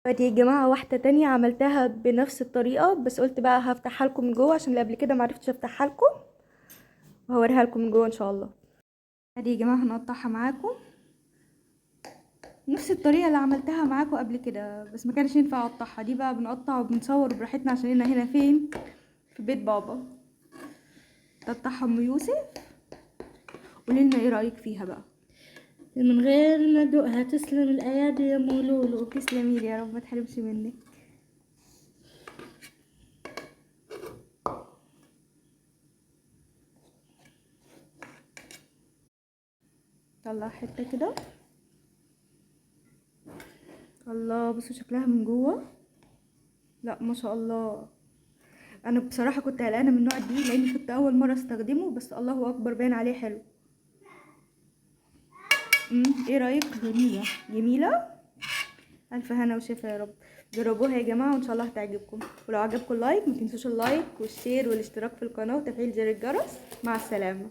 دلوقتي يا جماعة واحدة تانية عملتها بنفس الطريقة، بس قلت بقى هفتحها لكم من جوه عشان اللي قبل كده معرفتش افتحها لكم، وهوريها لكم من جوه ان شاء الله. ادي يا جماعة هنقطعها معاكم نفس الطريقة اللي عملتها معاكم قبل كده، بس ما كانش ينفع اقطعها. دي بقى بنقطع وبنصور براحتنا عشان هنا فين في بيت بابا. تقطعها ام يوسف، قوليلنا ايه رأيك فيها بقى من غير ما ادوقها. تسلم الايادي يا مولولو. تسلمي لي يا رب، ما تحرمش منك. طلع حته كده. الله، بصوا شكلها من جوه. لا ما شاء الله. انا بصراحه كنت قلقانه من النوع دي لاني كنت اول مره استخدمه، بس الله اكبر باين عليه حلو. ايه رايك؟ جميلة. جميله. الف هنا وشفا يا رب. جربوها يا جماعه وان شاء الله هتعجبكم، ولو عجبكم اللايك ما تنسوش اللايك والشير والاشتراك في القناه وتفعيل زر الجرس. مع السلامه.